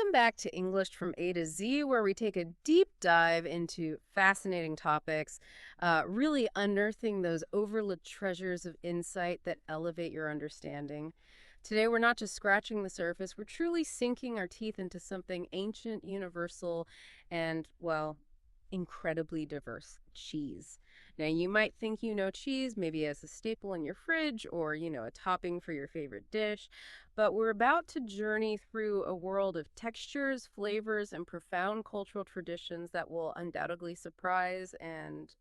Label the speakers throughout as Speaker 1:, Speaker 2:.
Speaker 1: Welcome back to English from A to Z, where we take a deep dive into fascinating topics, really unearthing those overlooked treasures of insight that elevate your understanding. Today, we're not just scratching the surface, we're truly sinking our teeth into something ancient, universal, and, well, incredibly diverse: cheese. Now, you might think you know cheese maybe as a staple in your fridge or, a topping for your favorite dish, but we're about to journey through a world of textures, flavors, and profound cultural traditions that will undoubtedly surprise and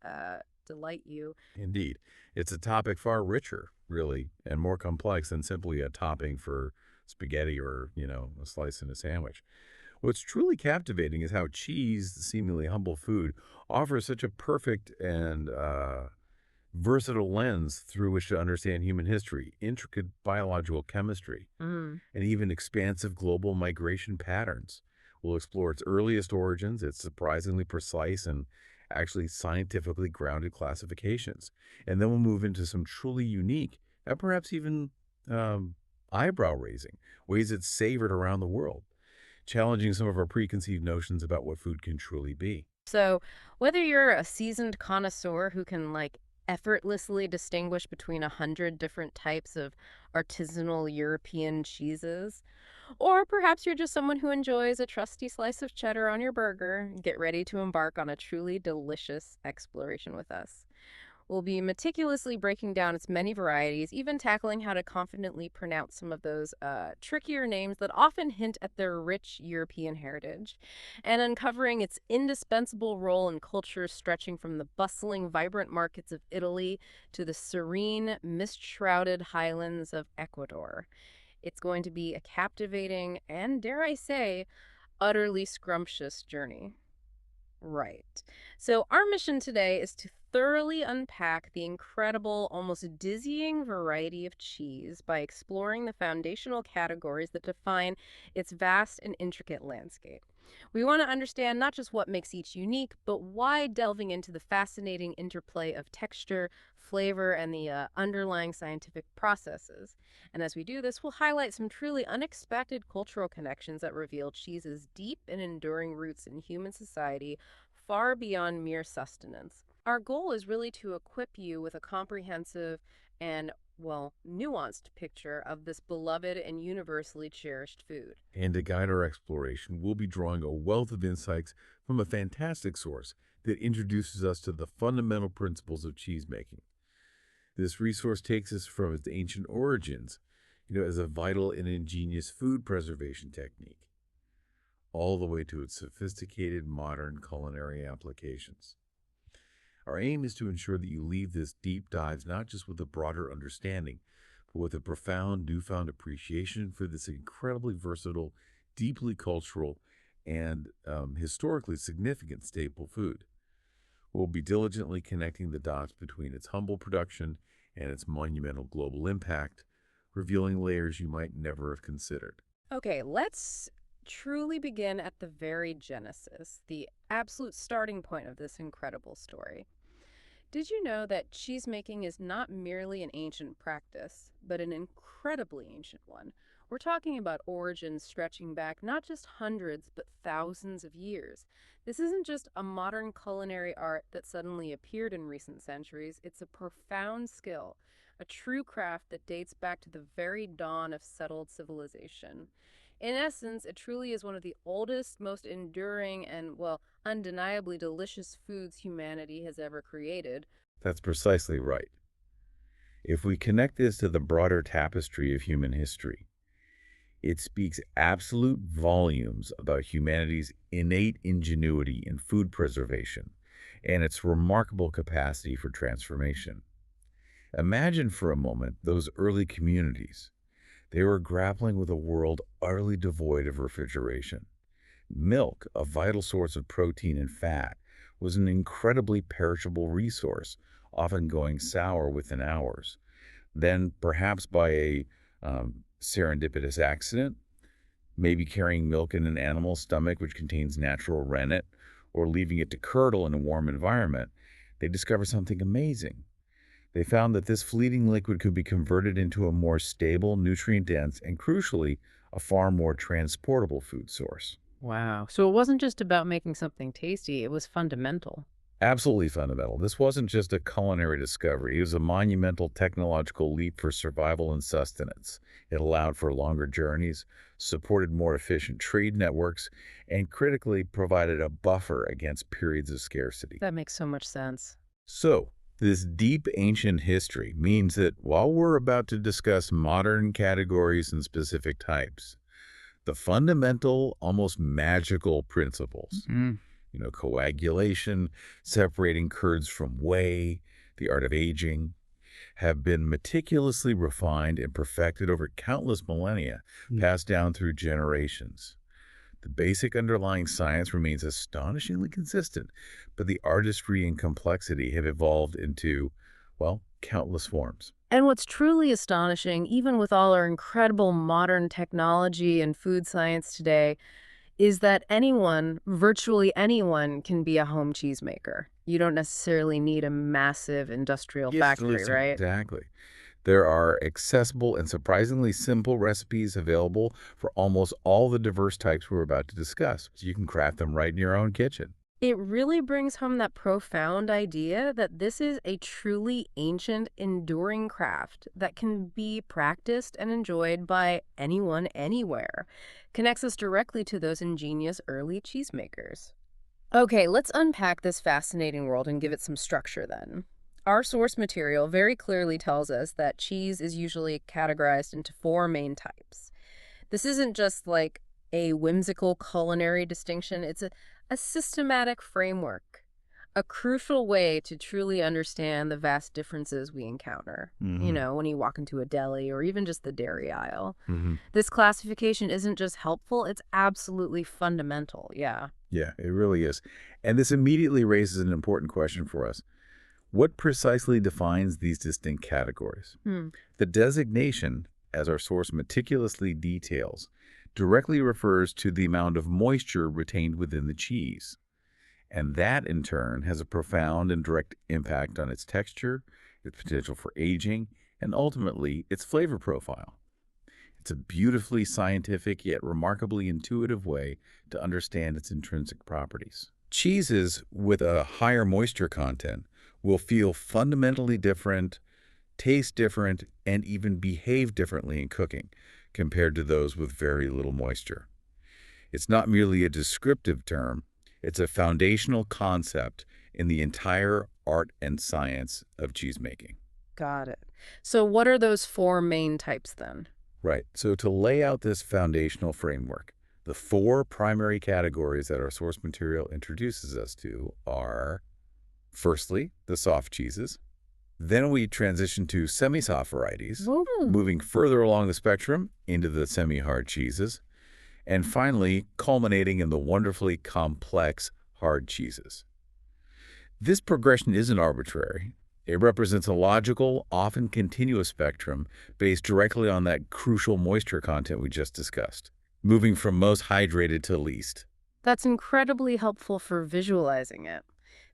Speaker 1: delight you.
Speaker 2: Indeed. It's a topic far richer, really, and more complex than simply a topping for spaghetti or, a slice in a sandwich. What's truly captivating is how cheese, the seemingly humble food, offers such a perfect and versatile lens through which to understand human history, intricate biological chemistry,
Speaker 1: Mm.
Speaker 2: and even expansive global migration patterns. We'll explore its earliest origins, its surprisingly precise and actually scientifically grounded classifications. And then we'll move into some truly unique and perhaps even um, eyebrow raising ways it's savored around the world, challenging some of our preconceived notions about what food can truly be.
Speaker 1: So, whether you're a seasoned connoisseur who can effortlessly distinguish between 100 different types of artisanal European cheeses, or perhaps you're just someone who enjoys a trusty slice of cheddar on your burger, get ready to embark on a truly delicious exploration with us. We'll be meticulously breaking down its many varieties, even tackling how to confidently pronounce some of those trickier names that often hint at their rich European heritage, and uncovering its indispensable role in culture stretching from the bustling, vibrant markets of Italy to the serene, mist-shrouded highlands of Ecuador. It's going to be a captivating and, dare I say, utterly scrumptious journey. Right. So, our mission today is to thoroughly unpack the incredible, almost dizzying variety of cheese by exploring the foundational categories that define its vast and intricate landscape. We want to understand not just what makes each unique, but why delving into the fascinating interplay of texture, flavor, and the underlying scientific processes. And as we do this, we'll highlight some truly unexpected cultural connections that reveal cheese's deep and enduring roots in human society far beyond mere sustenance. Our goal is really to equip you with a comprehensive and, well, nuanced picture of this beloved and universally cherished food.
Speaker 2: And to guide our exploration, we'll be drawing a wealth of insights from a fantastic source that introduces us to the fundamental principles of cheesemaking. This resource takes us from its ancient origins, as a vital and ingenious food preservation technique, all the way to its sophisticated modern culinary applications. Our aim is to ensure that you leave this deep dive not just with a broader understanding, but with a profound newfound appreciation for this incredibly versatile, deeply cultural, and historically significant staple food. We'll be diligently connecting the dots between its humble production and its monumental global impact, revealing layers you might never have considered.
Speaker 1: Okay, let's truly begin at the very genesis, the absolute starting point of this incredible story. Did you know that cheesemaking is not merely an ancient practice, but an incredibly ancient one? We're talking about origins stretching back not just hundreds, but thousands of years. This isn't just a modern culinary art that suddenly appeared in recent centuries, it's a profound skill, a true craft that dates back to the very dawn of settled civilization. In essence, it truly is one of the oldest, most enduring, and, well, undeniably delicious foods humanity has ever created.
Speaker 2: That's precisely right. If we connect this to the broader tapestry of human history, it speaks absolute volumes about humanity's innate ingenuity in food preservation and its remarkable capacity for transformation. Imagine for a moment those early communities. They were grappling with a world utterly devoid of refrigeration. Milk, a vital source of protein and fat, was an incredibly perishable resource, often going sour within hours. Then, perhaps by a serendipitous accident, maybe carrying milk in an animal's stomach which contains natural rennet, or leaving it to curdle in a warm environment, they discover something amazing. They found that this fleeting liquid could be converted into a more stable, nutrient-dense, and crucially, a far more transportable food source.
Speaker 1: Wow. So it wasn't just about making something tasty, it was fundamental.
Speaker 2: Absolutely fundamental. This wasn't just a culinary discovery. It was a monumental technological leap for survival and sustenance. It allowed for longer journeys, supported more efficient trade networks, and critically provided a buffer against periods of scarcity.
Speaker 1: That makes so much sense.
Speaker 2: So, this deep ancient history means that while we're about to discuss modern categories and specific types, the fundamental, almost magical principles, coagulation, separating curds from whey, the art of aging, have been meticulously refined and perfected over countless millennia, passed down through generations. The basic underlying science remains astonishingly consistent, but the artistry and complexity have evolved into, well, countless forms.
Speaker 1: And what's truly astonishing, even with all our incredible modern technology and food science today, is that anyone, virtually anyone, can be a home cheesemaker. You don't necessarily need a massive industrial
Speaker 2: Yes,
Speaker 1: factory,
Speaker 2: listen.
Speaker 1: right?
Speaker 2: Exactly. There are accessible and surprisingly simple recipes available for almost all the diverse types we're about to discuss. So you can craft them right in your own kitchen.
Speaker 1: It really brings home that profound idea that this is a truly ancient, enduring craft that can be practiced and enjoyed by anyone, anywhere. Connects us directly to those ingenious early cheesemakers. Okay, let's unpack this fascinating world and give it some structure then. Our source material very clearly tells us that cheese is usually categorized into four main types. This isn't just like a whimsical culinary distinction, it's a systematic framework, a crucial way to truly understand the vast differences we encounter.
Speaker 2: hmm
Speaker 1: When you walk into a deli or even just the dairy aisle.
Speaker 2: hmm
Speaker 1: This classification isn't just helpful, it's absolutely fundamental. Yeah.
Speaker 2: Yeah, it really is. And this immediately raises an important question for us. What precisely defines these distinct categories?
Speaker 1: Hmm.
Speaker 2: The designation, as our source meticulously details, directly refers to the amount of moisture retained within the cheese. And that, in turn, has a profound and direct impact on its texture, its potential for aging, and ultimately, its flavor profile. It's a beautifully scientific yet remarkably intuitive way to understand its intrinsic properties. Cheeses with a higher moisture content will feel fundamentally different, taste different, and even behave differently in cooking compared to those with very little moisture. It's not merely a descriptive term, it's a foundational concept in the entire art and science of cheesemaking.
Speaker 1: Got it. So, what are those four main types then?
Speaker 2: Right, so to lay out this foundational framework, the four primary categories that our source material introduces us to are, firstly, the soft cheeses. Then we transition to semi-soft varieties,
Speaker 1: Ooh.
Speaker 2: moving further along the spectrum into the semi-hard cheeses, and finally culminating in the wonderfully complex hard cheeses. This progression isn't arbitrary. It represents a logical, often continuous spectrum based directly on that crucial moisture content we just discussed, moving from most hydrated to least.
Speaker 1: That's incredibly helpful for visualizing it.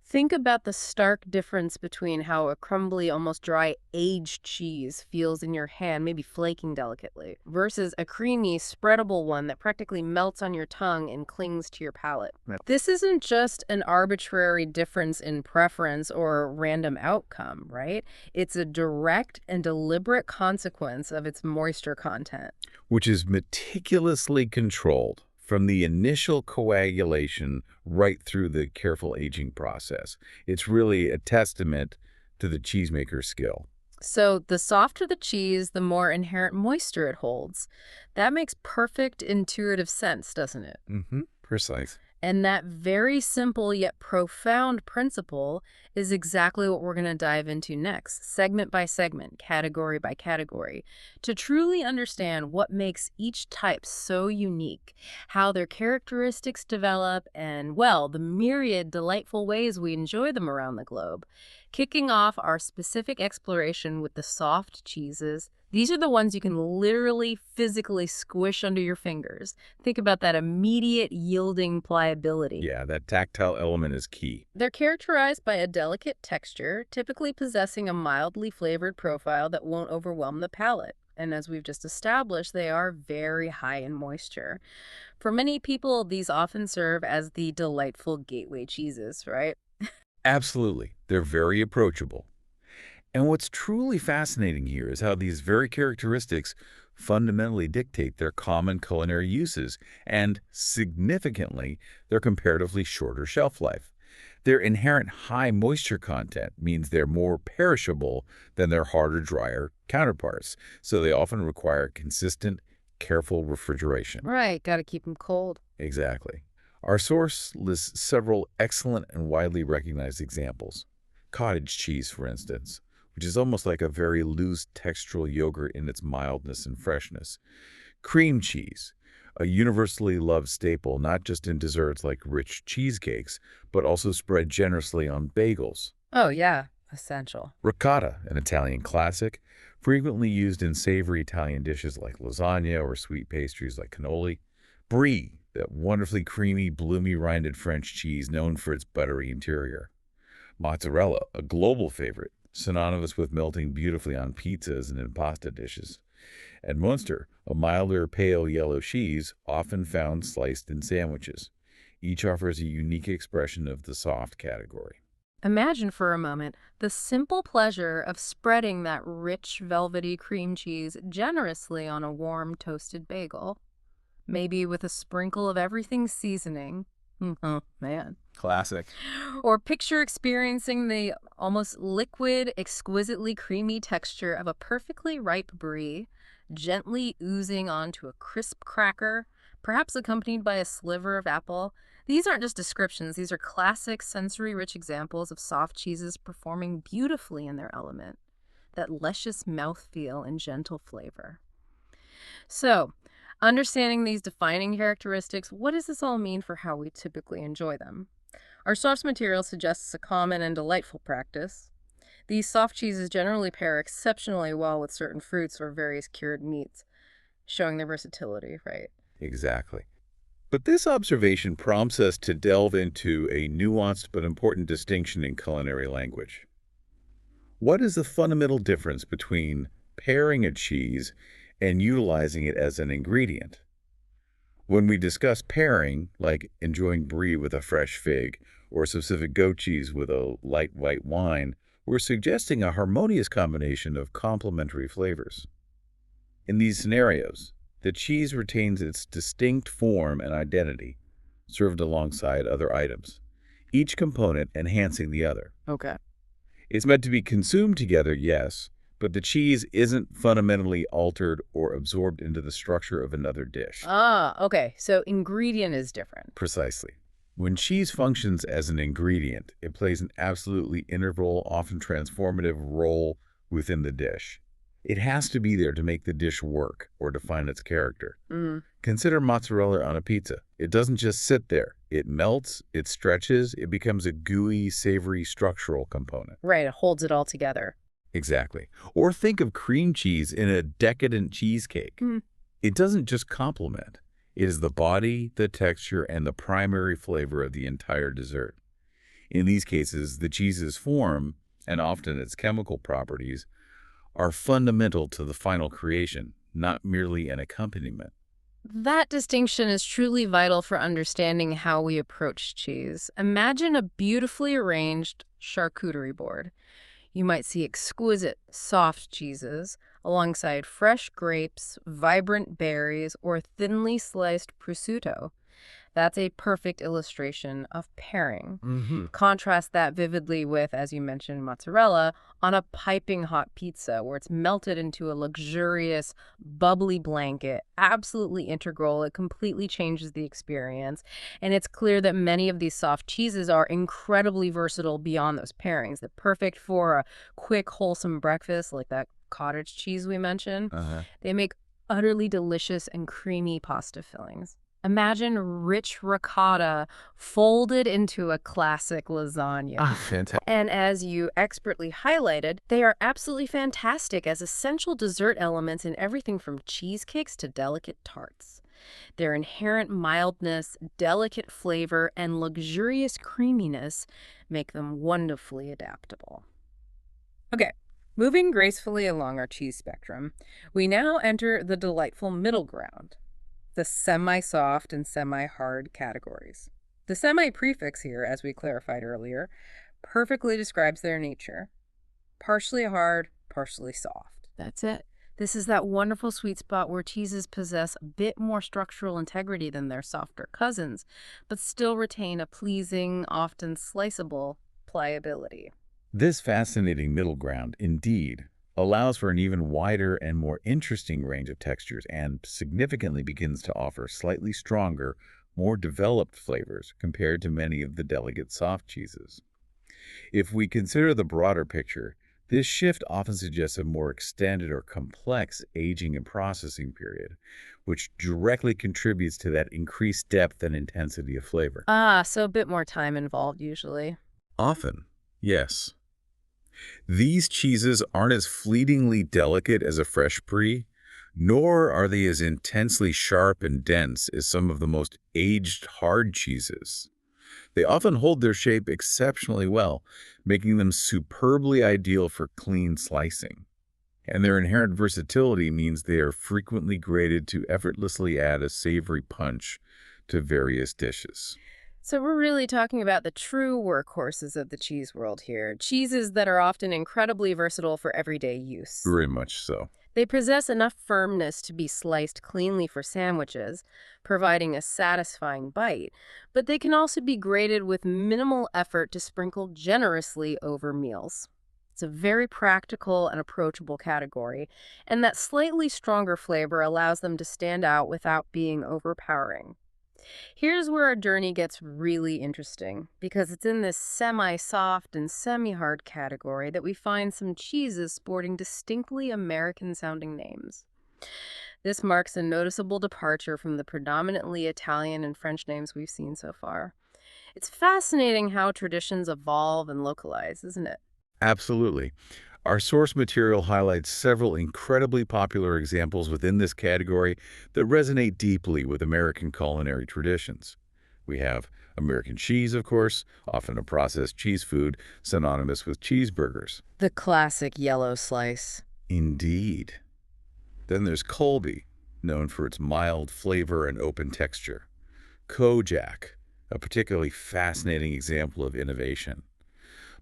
Speaker 1: Think about the stark difference between how a crumbly, almost dry, aged cheese feels in your hand, maybe flaking delicately, versus a creamy, spreadable one that practically melts on your tongue and clings to your palate.
Speaker 2: Yep.
Speaker 1: This isn't just an arbitrary difference in preference or random outcome, right? It's a direct and deliberate consequence of its moisture content.
Speaker 2: Which is meticulously controlled from the initial coagulation right through the careful aging process. It's really a testament to the cheesemaker's skill.
Speaker 1: So the softer the cheese, the more inherent moisture it holds. That makes perfect intuitive sense, doesn't it?
Speaker 2: Precise.
Speaker 1: And that very simple yet profound principle is exactly what we're going to dive into next, segment by segment, category by category, to truly understand what makes each type so unique, how their characteristics develop, and, well, the myriad delightful ways we enjoy them around the globe. Kicking off our specific exploration with the soft cheeses, these are the ones you can literally physically squish under your fingers. Think about that immediate yielding pliability.
Speaker 2: Yeah, that tactile element is key.
Speaker 1: They're characterized by a delicate texture, typically possessing a mildly flavored profile that won't overwhelm the palate. And as we've just established, they are very high in moisture. For many people, these often serve as the delightful gateway cheeses, right?
Speaker 2: Absolutely. They're very approachable. And what's truly fascinating here is how these very characteristics fundamentally dictate their common culinary uses and, significantly, their comparatively shorter shelf life. Their inherent high moisture content means they're more perishable than their harder, drier counterparts, so they often require consistent, careful refrigeration.
Speaker 1: Right, gotta keep them cold.
Speaker 2: Exactly. Our source lists several excellent and widely recognized examples. Cottage cheese, for instance, which is almost like a very loose textural yogurt in its mildness and freshness. Cream cheese, a universally loved staple not just in desserts like rich cheesecakes, but also spread generously on bagels.
Speaker 1: Oh, yeah, essential.
Speaker 2: Ricotta, an Italian classic, frequently used in savory Italian dishes like lasagna or sweet pastries like cannoli. Brie, that wonderfully creamy, bloomy-rinded French cheese known for its buttery interior. Mozzarella, a global favorite, synonymous with melting beautifully on pizzas and in pasta dishes. And Munster, a milder, pale yellow cheese, often found sliced in sandwiches. Each offers a unique expression of the soft category.
Speaker 1: Imagine for a moment the simple pleasure of spreading that rich, velvety cream cheese generously on a warm, toasted bagel. Maybe with a sprinkle of everything's seasoning. Oh, man.
Speaker 2: Classic.
Speaker 1: Or picture experiencing the almost liquid, exquisitely creamy texture of a perfectly ripe brie, gently oozing onto a crisp cracker, perhaps accompanied by a sliver of apple. These aren't just descriptions, these are classic, sensory-rich examples of soft cheeses performing beautifully in their element. That luscious mouthfeel and gentle flavor. So, understanding these defining characteristics, what does this all mean for how we typically enjoy them? Our source material suggests a common and delightful practice. These soft cheeses generally pair exceptionally well with certain fruits or various cured meats, showing their versatility, right?
Speaker 2: Exactly. But this observation prompts us to delve into a nuanced but important distinction in culinary language. What is the fundamental difference between pairing a cheese and utilizing it as an ingredient? When we discuss pairing, like enjoying brie with a fresh fig or specific goat cheese with a light white wine, we're suggesting a harmonious combination of complementary flavors. In these scenarios, the cheese retains its distinct form and identity, served alongside other items, each component enhancing the other.
Speaker 1: Okay.
Speaker 2: It's meant to be consumed together, yes, but the cheese isn't fundamentally altered or absorbed into the structure of another dish.
Speaker 1: Ah, okay. So ingredient is different.
Speaker 2: Precisely. When cheese functions as an ingredient, it plays an absolutely integral, often transformative role within the dish. It has to be there to make the dish work or define its character. Consider mozzarella on a pizza. It doesn't just sit there. It melts, it stretches, it becomes a gooey, savory structural component.
Speaker 1: Right, it holds it all together.
Speaker 2: Exactly. Or think of cream cheese in a decadent cheesecake. It doesn't just complement. It is the body, the texture, and the primary flavor of the entire dessert. In these cases, the cheese's form, and often its chemical properties, are fundamental to the final creation, not merely an accompaniment.
Speaker 1: That distinction is truly vital for understanding how we approach cheese. Imagine a beautifully arranged charcuterie board. You might see exquisite, soft cheeses alongside fresh grapes, vibrant berries, or thinly sliced prosciutto. That's a perfect illustration of pairing. Contrast that vividly with, as you mentioned, mozzarella on a piping hot pizza where it's melted into a luxurious, bubbly blanket, absolutely integral. It completely changes the experience. And it's clear that many of these soft cheeses are incredibly versatile beyond those pairings. They're perfect for a quick, wholesome breakfast like that cottage cheese we mentioned. They make utterly delicious and creamy pasta fillings. Imagine rich ricotta folded into a classic lasagna.
Speaker 2: Ah, fantastic.
Speaker 1: And as you expertly highlighted, they are absolutely fantastic as essential dessert elements in everything from cheesecakes to delicate tarts. Their inherent mildness, delicate flavor, and luxurious creaminess make them wonderfully adaptable. Okay, moving gracefully along our cheese spectrum, we now enter the delightful middle ground, the semi-soft and semi-hard categories. The semi-prefix here, as we clarified earlier, perfectly describes their nature. Partially hard, partially soft. That's it. This is that wonderful sweet spot where cheeses possess a bit more structural integrity than their softer cousins, but still retain a pleasing, often sliceable pliability.
Speaker 2: This fascinating middle ground, indeed, allows for an even wider and more interesting range of textures and significantly begins to offer slightly stronger, more developed flavors compared to many of the delicate soft cheeses. If we consider the broader picture, this shift often suggests a more extended or complex aging and processing period, which directly contributes to that increased depth and intensity of flavor.
Speaker 1: Ah, so a bit more time involved usually.
Speaker 2: Often, yes. These cheeses aren't as fleetingly delicate as a fresh brie, nor are they as intensely sharp and dense as some of the most aged hard cheeses. They often hold their shape exceptionally well, making them superbly ideal for clean slicing. And their inherent versatility means they are frequently grated to effortlessly add a savory punch to various dishes.
Speaker 1: So we're really talking about the true workhorses of the cheese world here, cheeses that are often incredibly versatile for everyday use.
Speaker 2: Very much so.
Speaker 1: They possess enough firmness to be sliced cleanly for sandwiches, providing a satisfying bite, but they can also be grated with minimal effort to sprinkle generously over meals. It's a very practical and approachable category, and that slightly stronger flavor allows them to stand out without being overpowering. Here's where our journey gets really interesting, because it's in this semi-soft and semi-hard category that we find some cheeses sporting distinctly American-sounding names. This marks a noticeable departure from the predominantly Italian and French names we've seen so far. It's fascinating how traditions evolve and localize, isn't it?
Speaker 2: Absolutely. Our source material highlights several incredibly popular examples within this category that resonate deeply with American culinary traditions. We have American cheese, of course, often a processed cheese food synonymous with cheeseburgers.
Speaker 1: The classic yellow slice.
Speaker 2: Indeed. Then there's Colby, known for its mild flavor and open texture. Kojak, a particularly fascinating example of innovation.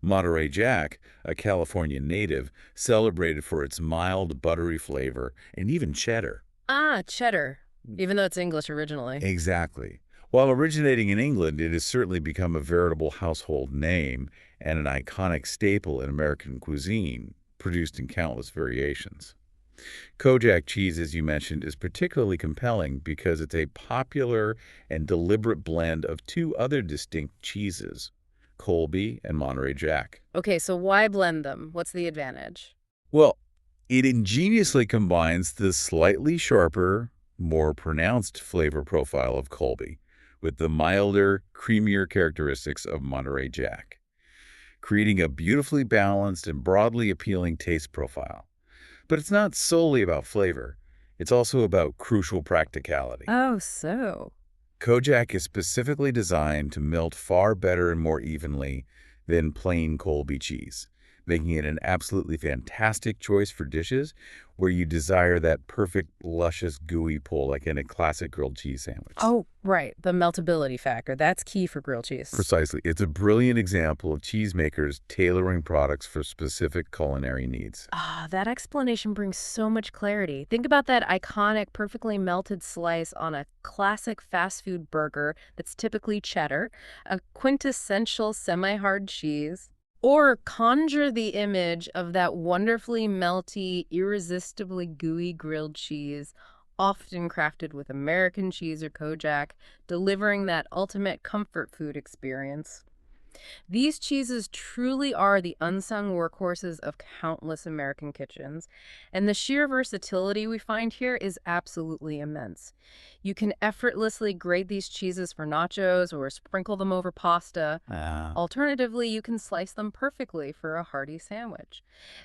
Speaker 2: Monterey Jack, a California native, celebrated for its mild, buttery flavor and even cheddar.
Speaker 1: Ah, cheddar, even though it's English originally.
Speaker 2: Exactly. While originating in England, it has certainly become a veritable household name and an iconic staple in American cuisine, produced in countless variations. Kojak cheese, as you mentioned, is particularly compelling because it's a popular and deliberate blend of two other distinct cheeses, Colby and Monterey Jack.
Speaker 1: Okay, so why blend them? What's the advantage?
Speaker 2: Well, it ingeniously combines the slightly sharper, more pronounced flavor profile of Colby with the milder, creamier characteristics of Monterey Jack, creating a beautifully balanced and broadly appealing taste profile. But it's not solely about flavor. It's also about crucial practicality.
Speaker 1: Oh, so.
Speaker 2: Kojak is specifically designed to melt far better and more evenly than plain Colby cheese, making it an absolutely fantastic choice for dishes where you desire that perfect, luscious, gooey pull like in a classic grilled cheese sandwich.
Speaker 1: Oh, right. The meltability factor. That's key for grilled cheese.
Speaker 2: Precisely. It's a brilliant example of cheesemakers tailoring products for specific culinary needs.
Speaker 1: Ah, that explanation brings so much clarity. Think about that iconic, perfectly melted slice on a classic fast food burger that's typically cheddar, a quintessential semi-hard cheese. Or conjure the image of that wonderfully melty, irresistibly gooey grilled cheese, often crafted with American cheese or Kojak, delivering that ultimate comfort food experience. These cheeses truly are the unsung workhorses of countless American kitchens, and the sheer versatility we find here is absolutely immense. You can effortlessly grate these cheeses for nachos or sprinkle them over pasta.
Speaker 3: Uh,
Speaker 1: Alternatively, you can slice them perfectly for a hearty sandwich.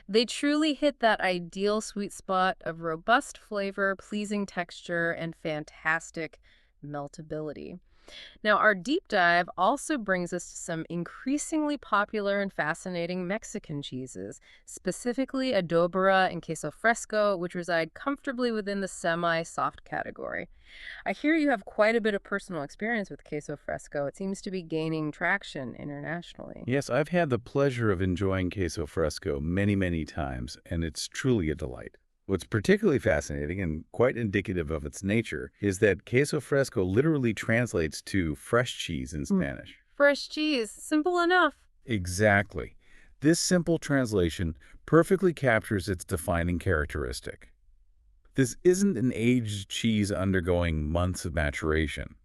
Speaker 1: They truly hit that ideal sweet spot of robust flavor, pleasing texture, and fantastic meltability. Now, our deep dive also brings us to some increasingly popular and fascinating Mexican cheeses, specifically adobera and queso fresco, which reside comfortably within the semi-soft category. I hear you have quite a bit of personal experience with queso fresco. It seems to be gaining traction internationally.
Speaker 3: yes, I've had the pleasure of enjoying queso fresco many, many times, and it's truly a delight. What's particularly fascinating and quite indicative of its nature is that queso fresco literally translates to fresh cheese in
Speaker 1: Mm.
Speaker 3: Spanish.
Speaker 1: Fresh cheese, simple enough.
Speaker 3: Exactly. This simple translation perfectly captures its defining characteristic. This isn't an aged cheese undergoing months of maturation.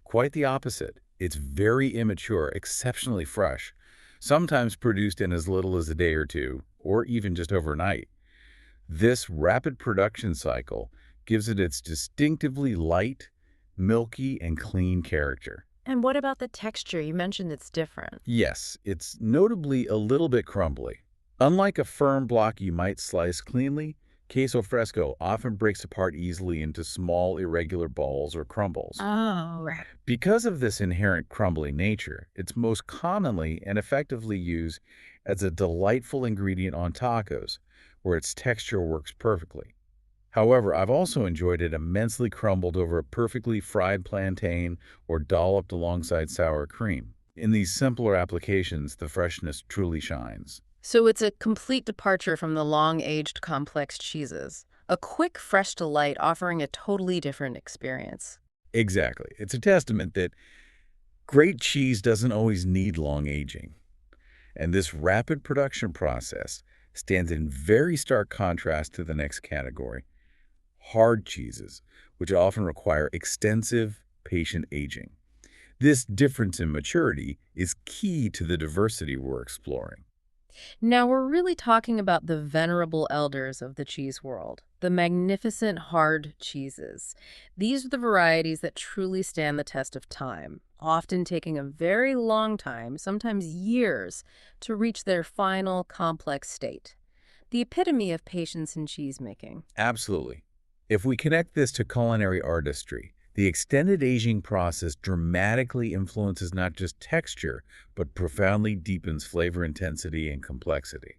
Speaker 3: Quite the opposite. It's very immature, exceptionally fresh, sometimes produced in as little as a day or two, or even just overnight. This rapid production cycle gives it its distinctively light, milky, and clean character.
Speaker 1: And what about the texture? You mentioned it's different.
Speaker 3: Yes, it's notably a little bit crumbly. Unlike a firm block you might slice cleanly, queso fresco often breaks apart easily into small, irregular balls or crumbles.
Speaker 1: Oh, right.
Speaker 3: Because of this inherent crumbly nature, it's most commonly and effectively used as a delightful ingredient on tacos, where its texture works perfectly. However, I've also enjoyed it immensely crumbled over a perfectly fried plantain or dolloped alongside sour cream. In these simpler applications, the freshness truly shines.
Speaker 1: So it's a complete departure from the long-aged complex cheeses. A quick, fresh delight offering a totally different experience.
Speaker 3: Exactly. It's a testament that great cheese doesn't always need long aging. And this rapid production process stands in very stark contrast to the next category, hard cheeses, which often require extensive, patient aging. This difference in maturity is key to the diversity we're exploring.
Speaker 1: Now we're really talking about the venerable elders of the cheese world, the magnificent hard cheeses. These are the varieties that truly stand the test of time, often taking a very long time, sometimes years, to reach their final complex state. The epitome of patience in cheesemaking.
Speaker 3: Absolutely. If we connect this to culinary artistry, the extended aging process dramatically influences not just texture, but profoundly deepens flavor intensity and complexity.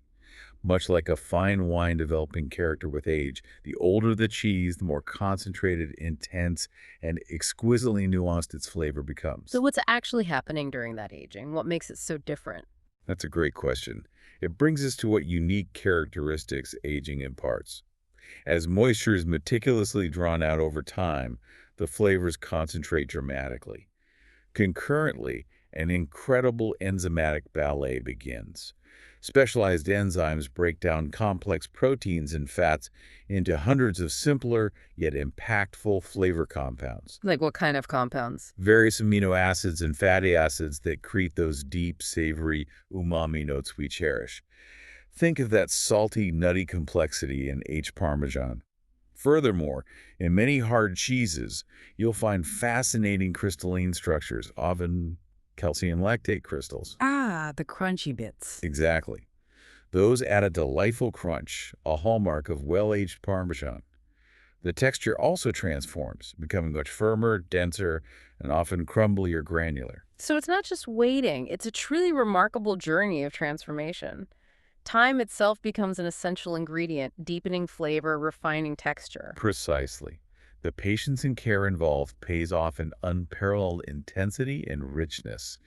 Speaker 3: Much like a fine wine developing character with age, the older the cheese, the more concentrated, intense, and exquisitely nuanced its flavor becomes.
Speaker 1: So what's actually happening during that aging? What makes it so different?
Speaker 3: That's a great question. It brings us to what unique characteristics aging imparts. As moisture is meticulously drawn out over time, the flavors concentrate dramatically. Concurrently, an incredible enzymatic ballet begins. Specialized enzymes break down complex proteins and fats into hundreds of simpler yet impactful flavor compounds.
Speaker 1: Like what kind of compounds?
Speaker 3: Various amino acids and fatty acids that create those deep, savory umami notes we cherish. Think of that salty, nutty complexity in aged Parmesan. Furthermore, in many hard cheeses, you'll find fascinating crystalline structures, often calcium lactate crystals.
Speaker 1: Ah, the crunchy bits.
Speaker 3: Exactly. Those add a delightful crunch, a hallmark of well-aged Parmesan. The texture also transforms, becoming much firmer, denser, and often crumbly or granular.
Speaker 1: So it's not just waiting, it's a truly remarkable journey of transformation. Time itself becomes an essential ingredient, deepening flavor, refining texture.
Speaker 3: Precisely. The patience and care involved pays off in unparalleled intensity and richness.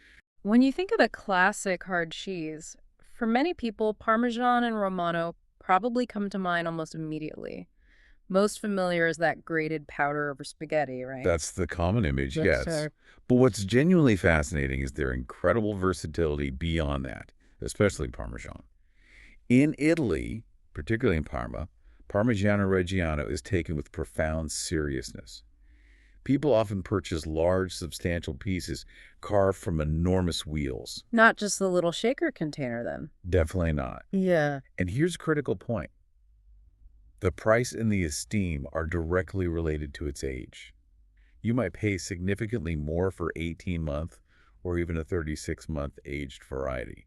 Speaker 1: When you think of a classic hard cheese, for many people, Parmesan and Romano probably come to mind almost immediately. Most familiar is that grated powder over spaghetti, right?
Speaker 3: That's the common image,
Speaker 1: That's
Speaker 3: yes. But what's genuinely fascinating is their incredible versatility beyond that, especially Parmesan. In Italy, particularly in Parma, Parmigiano Reggiano is taken with profound seriousness. People often purchase large, substantial pieces carved from enormous wheels.
Speaker 1: Not just the little shaker container, then.
Speaker 3: Definitely not.
Speaker 1: Yeah.
Speaker 3: And here's a critical point. The price and the esteem are directly related to its age. You might pay significantly more for 18-month or even a 36-month aged variety,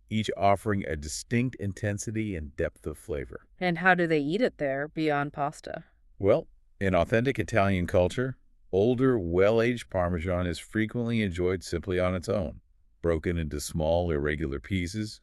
Speaker 3: each offering a distinct intensity and depth of flavor.
Speaker 1: And how do they eat it there beyond pasta?
Speaker 3: Well, in authentic Italian culture, older, well-aged Parmesan is frequently enjoyed simply on its own, broken into small, irregular pieces,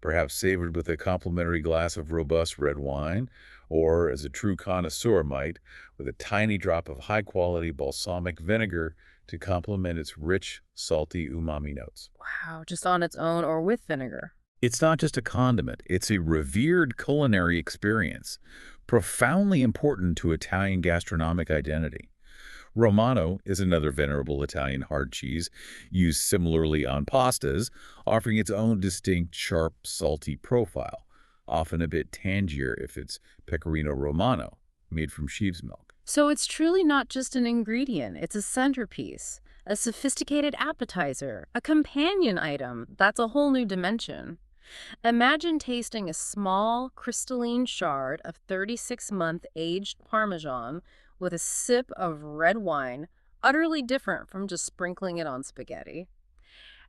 Speaker 3: perhaps savored with a complimentary glass of robust red wine, or, as a true connoisseur might, with a tiny drop of high-quality balsamic vinegar to complement its rich, salty umami notes.
Speaker 1: Wow, just on its own or with vinegar.
Speaker 3: It's not just a condiment, it's a revered culinary experience, profoundly important to Italian gastronomic identity. Romano is another venerable Italian hard cheese used similarly on pastas, offering its own distinct, sharp, salty profile, often a bit tangier if it's Pecorino Romano, made from sheep's milk.
Speaker 1: So it's truly not just an ingredient, it's a centerpiece, a sophisticated appetizer, a companion item. That's a whole new dimension. Imagine tasting a small, crystalline shard of 36-month aged Parmesan with a sip of red wine, utterly different from just sprinkling it on spaghetti.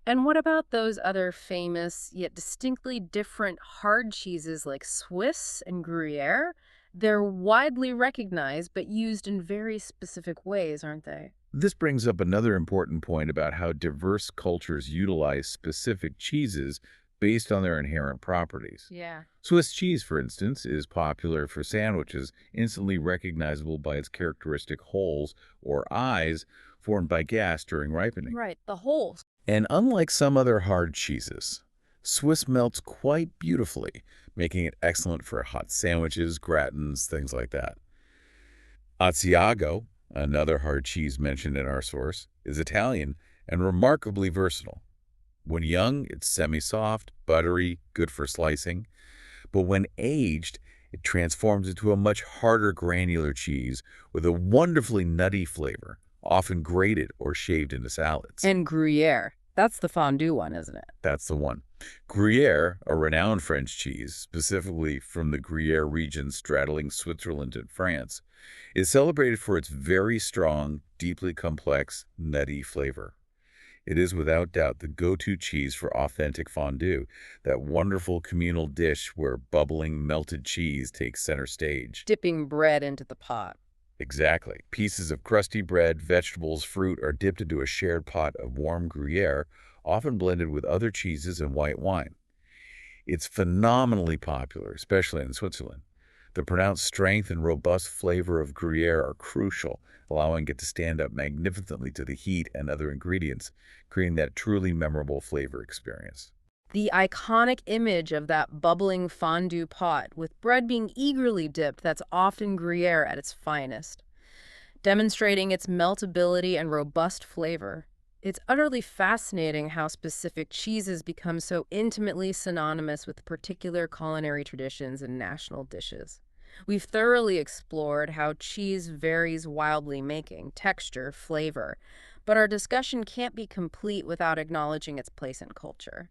Speaker 1: And what about those other famous yet distinctly different hard cheeses like Swiss and Gruyere? They're widely recognized but used in very specific ways, aren't they?
Speaker 3: This brings up another important point about how diverse cultures utilize specific cheeses based on their inherent properties.
Speaker 1: Yeah.
Speaker 3: Swiss cheese, for instance, is popular for sandwiches, instantly recognizable by its characteristic holes or eyes formed by gas during ripening.
Speaker 1: Right, the holes.
Speaker 3: And unlike some other hard cheeses, Swiss melts quite beautifully, making it excellent for hot sandwiches, gratins, things like that. Asiago, another hard cheese mentioned in our source, is Italian and remarkably versatile. When young, it's semi-soft, buttery, good for slicing. But when aged, it transforms into a much harder granular cheese with a wonderfully nutty flavor, often grated or shaved into salads.
Speaker 1: And Gruyere. That's the fondue one, isn't it?
Speaker 3: That's the one. Gruyere, a renowned French cheese, specifically from the Gruyere region straddling Switzerland and France, is celebrated for its very strong, deeply complex, nutty flavor. It is without doubt the go-to cheese for authentic fondue, that wonderful communal dish where bubbling melted cheese takes center stage.
Speaker 1: Dipping bread into the pot.
Speaker 3: Exactly. Pieces of crusty bread, vegetables, fruit are dipped into a shared pot of warm Gruyere, often blended with other cheeses and white wine. It's phenomenally popular, especially in Switzerland. The pronounced strength and robust flavor of Gruyere are crucial, allowing it to stand up magnificently to the heat and other ingredients, creating that truly memorable flavor experience.
Speaker 1: The iconic image of that bubbling fondue pot with bread being eagerly dipped, that's often Gruyere at its finest, demonstrating its meltability and robust flavor. It's utterly fascinating how specific cheeses become so intimately synonymous with particular culinary traditions and national dishes. We've thoroughly explored how cheese varies wildly, making texture, flavor, but our discussion can't be complete without acknowledging its place in culture.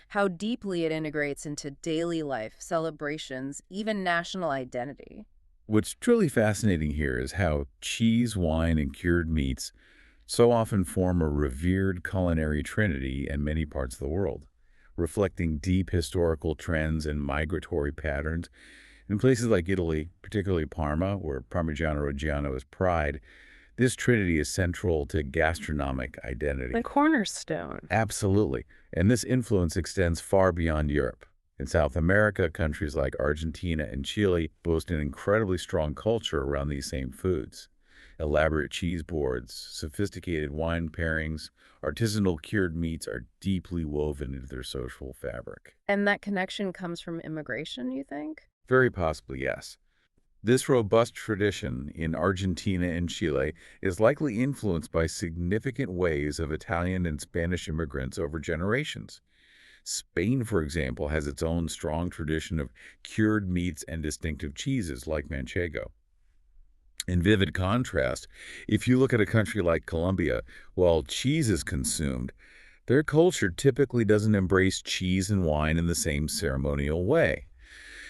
Speaker 1: How deeply it integrates into daily life, celebrations, even national identity.
Speaker 3: What's truly fascinating here is how cheese, wine, and cured meats so often form a revered culinary trinity in many parts of the world, reflecting deep historical trends and migratory patterns. In places like Italy, particularly Parma, where Parmigiano Reggiano is pride, this trinity is central to gastronomic identity.
Speaker 1: The cornerstone.
Speaker 3: Absolutely. And this influence extends far beyond Europe. In South America, countries like Argentina and Chile boast an incredibly strong culture around these same foods. Elaborate cheese boards, sophisticated wine pairings, artisanal cured meats are deeply woven into their social fabric.
Speaker 1: And that connection comes from immigration, you think?
Speaker 3: Very possibly, yes. This robust tradition in Argentina and Chile is likely influenced by significant waves of Italian and Spanish immigrants over generations. Spain, for example, has its own strong tradition of cured meats and distinctive cheeses like manchego. In vivid contrast, if you look at a country like Colombia, while cheese is consumed, their culture typically doesn't embrace cheese and wine in the same ceremonial way,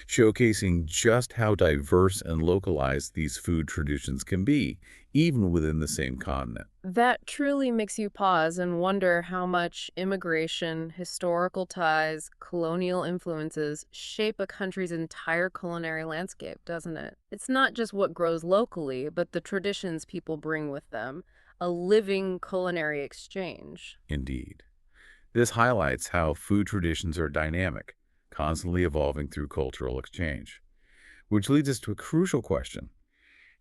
Speaker 3: showcasing just how diverse and localized these food traditions can be, even within the same continent.
Speaker 1: That truly makes you pause and wonder how much immigration, historical ties, colonial influences shape a country's entire culinary landscape, doesn't it? It's not just what grows locally, but the traditions people bring with them, a living culinary exchange.
Speaker 3: Indeed. This highlights how food traditions are dynamic, constantly evolving through cultural exchange. Which leads us to a crucial question.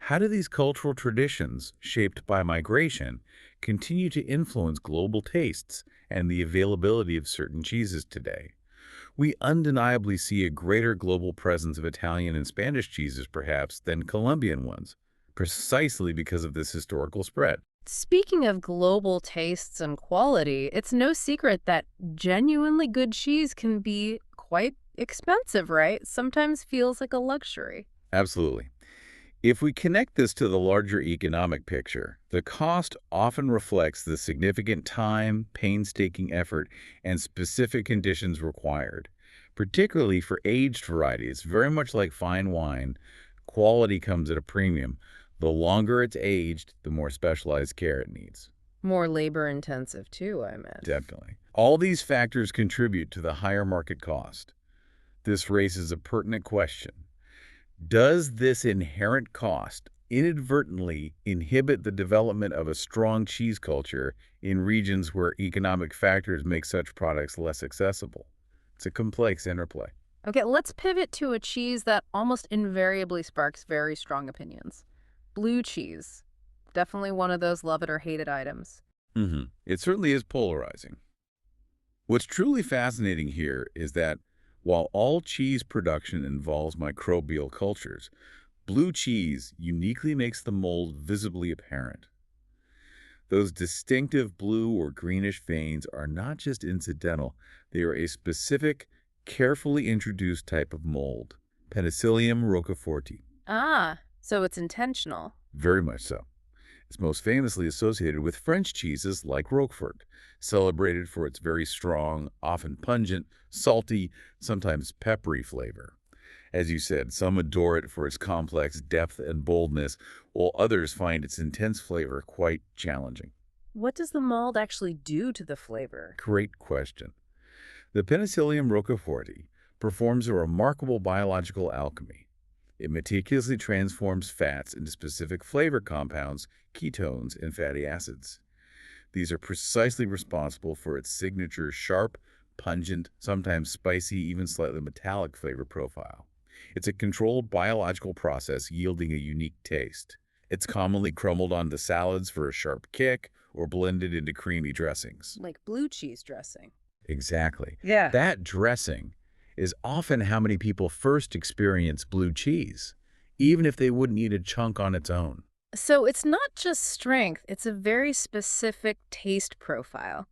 Speaker 3: How do these cultural traditions, shaped by migration, continue to influence global tastes and the availability of certain cheeses today? We undeniably see a greater global presence of Italian and Spanish cheeses, perhaps, than Colombian ones, precisely because of this historical spread.
Speaker 1: Speaking of global tastes and quality, it's no secret that genuinely good cheese can be quite expensive, right? Sometimes feels like a luxury.
Speaker 3: Absolutely. If we connect this to the larger economic picture, the cost often reflects the significant time, painstaking effort, and specific conditions required. Particularly for aged varieties, very much like fine wine, quality comes at a premium. The longer it's aged, the more specialized care it needs.
Speaker 1: More labor intensive too, I meant.
Speaker 3: Definitely. All these factors contribute to the higher market cost. This raises a pertinent question. Does this inherent cost inadvertently inhibit the development of a strong cheese culture in regions where economic factors make such products less accessible? It's a complex interplay.
Speaker 1: Okay, let's pivot to a cheese that almost invariably sparks very strong opinions. Blue cheese. Definitely one of those love it or hate it items.
Speaker 3: It certainly is polarizing. What's truly fascinating here is that while all cheese production involves microbial cultures, blue cheese uniquely makes the mold visibly apparent. Those distinctive blue or greenish veins are not just incidental, they are a specific, carefully introduced type of mold, Penicillium roqueforti.
Speaker 1: Ah, so it's intentional.
Speaker 3: Very much so. It's most famously associated with French cheeses like Roquefort, celebrated for its very strong, often pungent, salty, sometimes peppery flavor. As you said, some adore it for its complex depth and boldness, while others find its intense flavor quite challenging.
Speaker 1: What does the mold actually do to the flavor?
Speaker 3: Great question. The Penicillium roqueforti performs a remarkable biological alchemy. It meticulously transforms fats into specific flavor compounds, ketones, and fatty acids. These are precisely responsible for its signature sharp, pungent, sometimes spicy, even slightly metallic flavor profile. It's a controlled biological process yielding a unique taste. It's commonly crumbled onto salads for a sharp kick or blended into creamy dressings.
Speaker 1: Like blue cheese dressing.
Speaker 3: Exactly.
Speaker 1: Yeah.
Speaker 3: That dressing is often how many people first experience blue cheese, even if they wouldn't eat a chunk on its own.
Speaker 1: So it's not just strength, it's a very specific taste profile.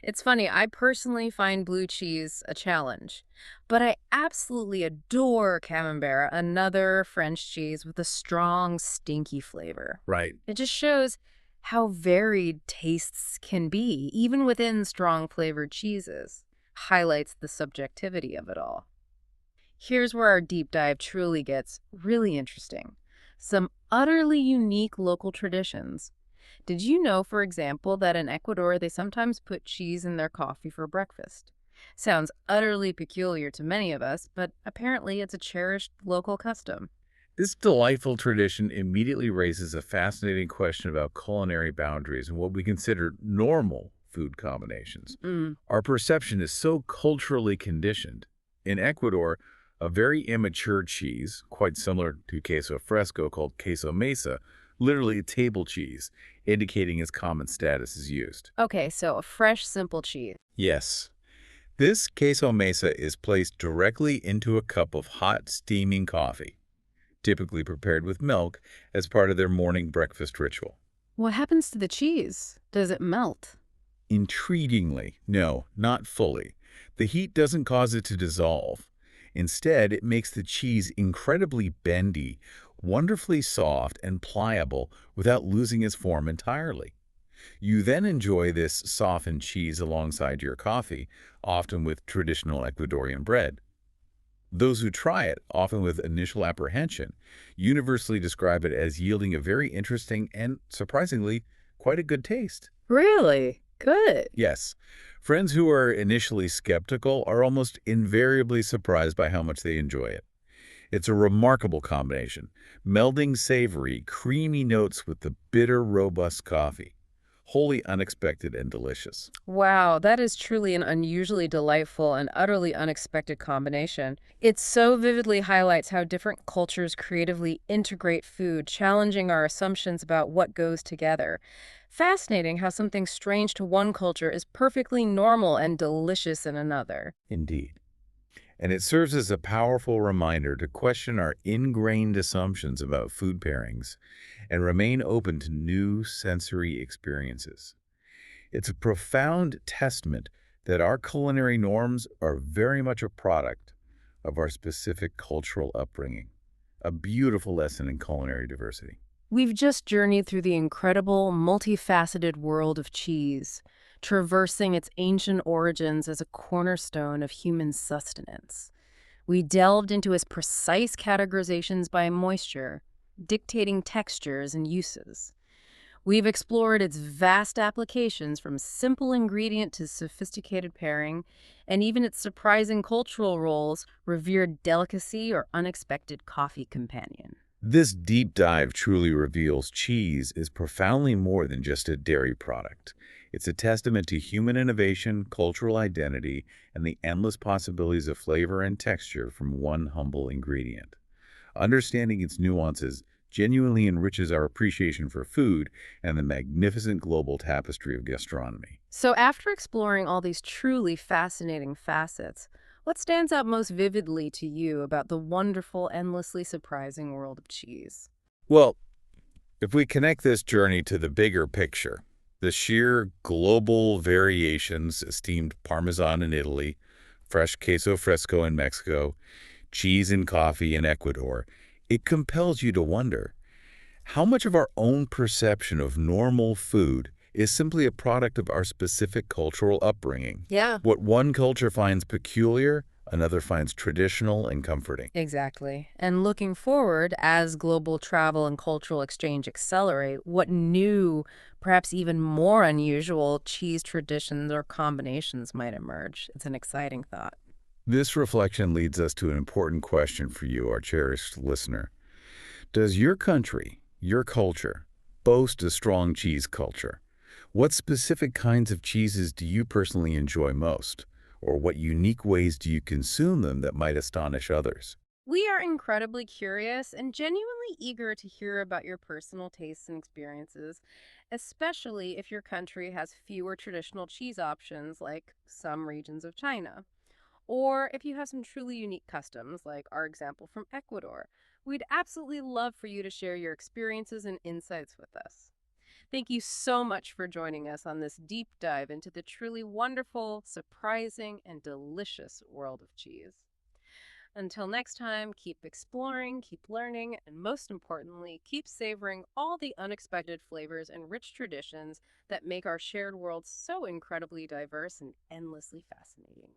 Speaker 1: It's funny, I personally find blue cheese a challenge, but I absolutely adore Camembert, another French cheese with a strong, stinky flavor.
Speaker 3: Right.
Speaker 1: It just shows how varied tastes can be, even within strong flavored cheeses. Highlights the subjectivity of it all. Here's where our deep dive truly gets really interesting. Some utterly unique local traditions. Did you know, for example, that in Ecuador they sometimes put cheese in their coffee for breakfast? Sounds utterly peculiar to many of us, but apparently it's a cherished local custom.
Speaker 3: This delightful tradition immediately raises a fascinating question about culinary boundaries and what we consider normal food combinations. Our perception is so culturally conditioned. In Ecuador, a very immature cheese, quite similar to queso fresco called queso mesa, literally table cheese, indicating its common status is used.
Speaker 1: Okay, so a fresh, simple cheese.
Speaker 3: Yes. This queso mesa is placed directly into a cup of hot, steaming coffee, typically prepared with milk as part of their morning breakfast ritual.
Speaker 1: What happens to the cheese? Does it melt?
Speaker 3: Intriguingly, no, not fully. The heat doesn't cause it to dissolve. Instead, it makes the cheese incredibly bendy, wonderfully soft and pliable without losing its form entirely. You then enjoy this softened cheese alongside your coffee, often with traditional Ecuadorian bread. Those who try it, often with initial apprehension, universally describe it as yielding a very interesting and, surprisingly, quite a good taste.
Speaker 1: Really? Good.
Speaker 3: Yes, friends who are initially skeptical are almost invariably surprised by how much they enjoy it. It's a remarkable combination, melding savory, creamy notes with the bitter, robust coffee. Wholly unexpected and delicious.
Speaker 1: Wow, that is truly an unusually delightful and utterly unexpected combination. It so vividly highlights how different cultures creatively integrate food, challenging our assumptions about what goes together. Fascinating how something strange to one culture is perfectly normal and delicious in another.
Speaker 3: Indeed. And it serves as a powerful reminder to question our ingrained assumptions about food pairings and remain open to new sensory experiences. It's a profound testament that our culinary norms are very much a product of our specific cultural upbringing. A beautiful lesson in culinary diversity.
Speaker 1: We've just journeyed through the incredible, multifaceted world of cheese, traversing its ancient origins as a cornerstone of human sustenance. We delved into its precise categorizations by moisture, dictating textures and uses. We've explored its vast applications from simple ingredient to sophisticated pairing, and even its surprising cultural roles, revered delicacy or unexpected coffee companion.
Speaker 3: This deep dive truly reveals cheese is profoundly more than just a dairy product. It's a testament to human innovation, cultural identity, and the endless possibilities of flavor and texture from one humble ingredient. Understanding its nuances genuinely enriches our appreciation for food and the magnificent global tapestry of gastronomy.
Speaker 1: So after exploring all these truly fascinating facets, what stands out most vividly to you about the wonderful, endlessly surprising world of cheese?
Speaker 3: Well, if we connect this journey to the bigger picture, the sheer global variations, steamed Parmesan in Italy, fresh queso fresco in Mexico, cheese and coffee in Ecuador, it compels you to wonder, how much of our own perception of normal food is simply a product of our specific cultural upbringing?
Speaker 1: Yeah.
Speaker 3: What one culture finds peculiar, another finds traditional and comforting.
Speaker 1: Exactly. And looking forward, as global travel and cultural exchange accelerate, what new, perhaps even more unusual cheese traditions or combinations might emerge? It's an exciting thought.
Speaker 3: This reflection leads us to an important question for you, our cherished listener. Does your country, your culture, boast a strong cheese culture? What specific kinds of cheeses do you personally enjoy most? Or what unique ways do you consume them that might astonish others?
Speaker 1: We are incredibly curious and genuinely eager to hear about your personal tastes and experiences, especially if your country has fewer traditional cheese options like some regions of China. Or if you have some truly unique customs, like our example from Ecuador. We'd absolutely love for you to share your experiences and insights with us. Thank you so much for joining us on this deep dive into the truly wonderful, surprising, and delicious world of cheese. Until next time, keep exploring, keep learning, and most importantly, keep savoring all the unexpected flavors and rich traditions that make our shared world so incredibly diverse and endlessly fascinating.